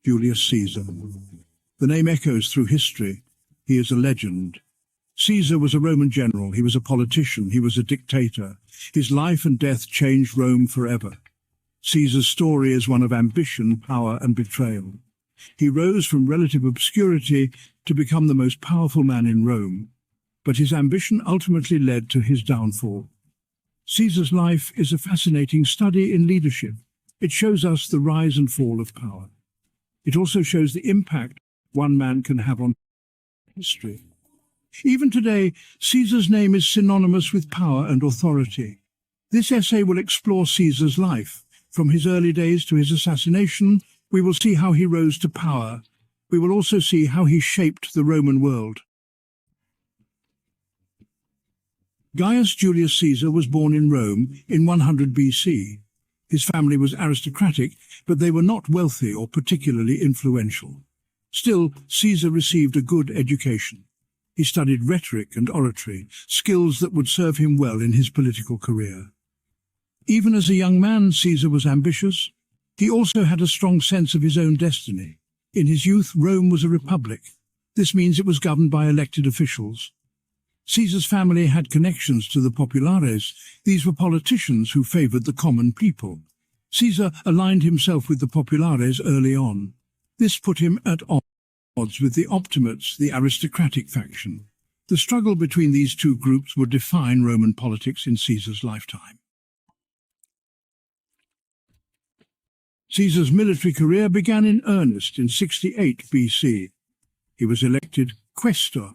Julius Caesar. The name echoes through history. He is a legend. Caesar was a Roman general. He was a politician. He was a dictator. His life and death changed Rome forever. Caesar's story is one of ambition, power, and betrayal. He rose from relative obscurity to become the most powerful man in Rome, but his ambition ultimately led to his downfall. Caesar's life is a fascinating study in leadership. It shows us the rise and fall of power. It also shows the impact one man can have on history. Even today, Caesar's name is synonymous with power and authority. This essay will explore Caesar's life. From his early days to his assassination, we will see how he rose to power. We will also see how he shaped the Roman world. Gaius Julius Caesar was born in Rome in 100 BC. His family was aristocratic, but they were not wealthy or particularly influential. Still, Caesar received a good education. He studied rhetoric and oratory, skills that would serve him well in his political career. Even as a young man, Caesar was ambitious. He also had a strong sense of his own destiny. In his youth, Rome was a republic. This means it was governed by elected officials. Caesar's family had connections to the populares. These were politicians who favored the common people. Caesar aligned himself with the populares early on. This put him at odds with the optimates, the aristocratic faction. The struggle between these two groups would define Roman politics in Caesar's lifetime. Caesar's military career began in earnest in 68 BC. He was elected quaestor,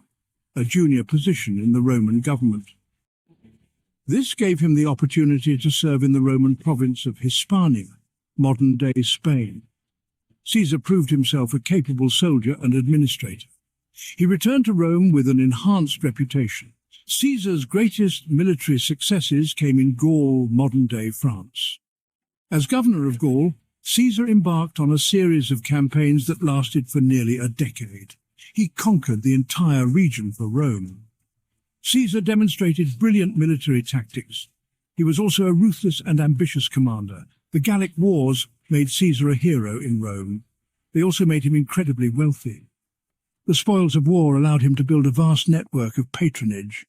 a junior position in the Roman government. This gave him the opportunity to serve in the Roman province of Hispania, modern-day Spain. Caesar proved himself a capable soldier and administrator. He returned to Rome with an enhanced reputation. Caesar's greatest military successes came in Gaul, modern-day France. As governor of Gaul, Caesar embarked on a series of campaigns that lasted for nearly a decade. He conquered the entire region for Rome. Caesar demonstrated brilliant military tactics. He was also a ruthless and ambitious commander. The Gallic Wars made Caesar a hero in Rome. They also made him incredibly wealthy. The spoils of war allowed him to build a vast network of patronage.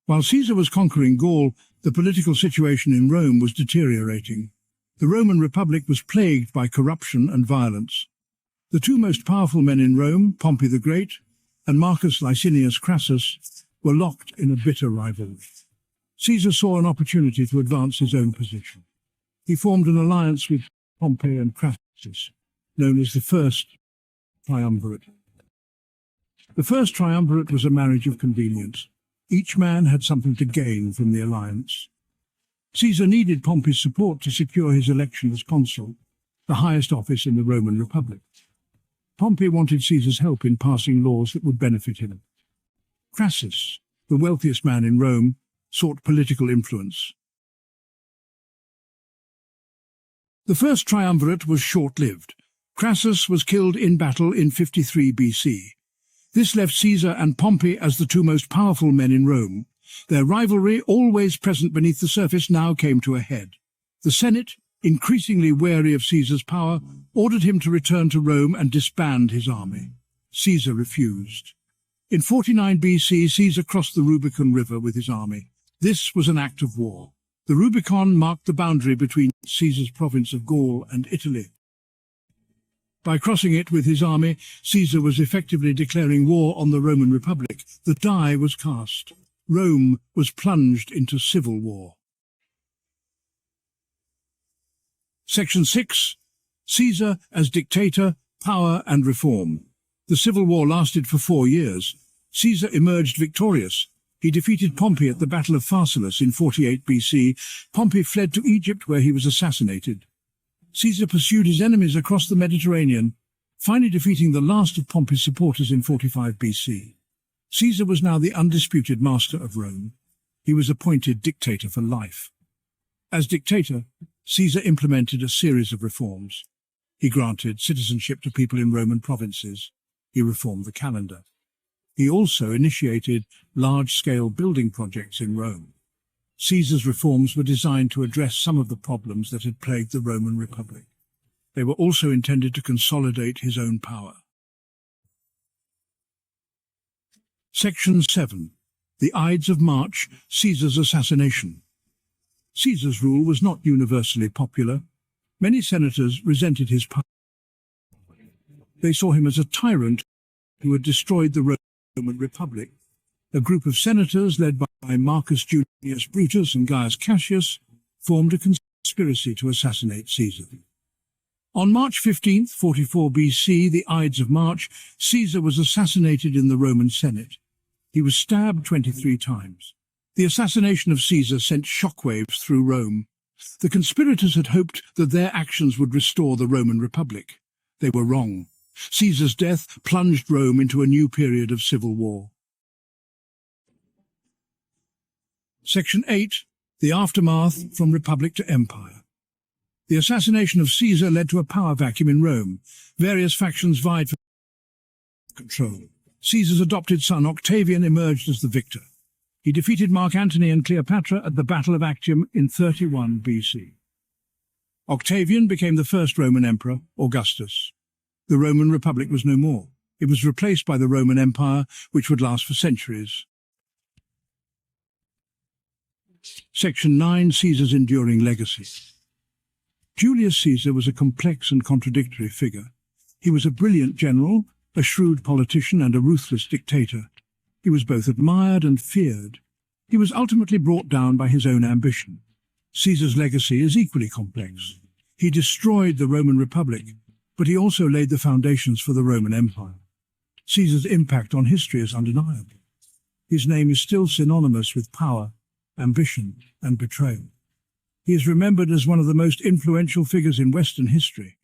While Caesar was conquering Gaul, the political situation in Rome was deteriorating. The Roman Republic was plagued by corruption and violence. The two most powerful men in Rome, Pompey the Great and Marcus Licinius Crassus, were locked in a bitter rivalry. Caesar saw an opportunity to advance his own position. He formed an alliance with Pompey and Crassus, known as the First Triumvirate. The First Triumvirate was a marriage of convenience. Each man had something to gain from the alliance. Caesar needed Pompey's support to secure his election as consul, the highest office in the Roman Republic. Pompey wanted Caesar's help in passing laws that would benefit him. Crassus, the wealthiest man in Rome, sought political influence. The First Triumvirate was short-lived. Crassus was killed in battle in 53 BC. This left Caesar and Pompey as the two most powerful men in Rome. Their rivalry, always present beneath the surface, now came to a head. The Senate, increasingly wary of Caesar's power, ordered him to return to Rome and disband his army. Caesar refused. In 49 BC, Caesar crossed the Rubicon River with his army. This was an act of war. The Rubicon marked the boundary between Caesar's province of Gaul and Italy. By crossing it with his army, Caesar was effectively declaring war on the Roman Republic. The die was cast. Rome was plunged into civil war. Section 6. Caesar as dictator, power and reform. The civil war lasted for 4 years. Caesar emerged victorious. He defeated Pompey at the Battle of Pharsalus in 48 BC. Pompey fled to Egypt, where he was assassinated. Caesar pursued his enemies across the Mediterranean, finally defeating the last of Pompey's supporters in 45 BC. Caesar was now the undisputed master of Rome. He was appointed dictator for life. As dictator, Caesar implemented a series of reforms. He granted citizenship to people in Roman provinces. He reformed the calendar. He also initiated large-scale building projects in Rome. Caesar's reforms were designed to address some of the problems that had plagued the Roman Republic. They were also intended to consolidate his own power. Section 7. The Ides of March, Caesar's assassination. Caesar's rule was not universally popular. Many senators resented his power. They saw him as a tyrant who had destroyed the Roman Republic. A group of senators led by Marcus Junius Brutus and Gaius Cassius formed a conspiracy to assassinate Caesar. On March 15, 44 BC, the Ides of March, Caesar was assassinated in the Roman Senate. He was stabbed 23 times. The assassination of Caesar sent shockwaves through Rome. The conspirators had hoped that their actions would restore the Roman Republic. They were wrong. Caesar's death plunged Rome into a new period of civil war. Section 8. The Aftermath from Republic to Empire. The assassination of Caesar led to a power vacuum in Rome. Various factions vied for control. Caesar's adopted son Octavian emerged as the victor. He defeated Mark Antony and Cleopatra at the Battle of Actium in 31 BC. Octavian became the first Roman emperor, Augustus. The Roman Republic was no more. It was replaced by the Roman Empire, which would last for centuries. Section 9. Caesar's enduring legacy. Julius Caesar was a complex and contradictory figure. He was a brilliant general, a shrewd politician, and a ruthless dictator. He was both admired and feared. He was ultimately brought down by his own ambition. Caesar's legacy is equally complex. He destroyed the Roman Republic, but he also laid the foundations for the Roman Empire. Caesar's impact on history is undeniable. His name is still synonymous with power, ambition, and betrayal. He is remembered as one of the most influential figures in Western history.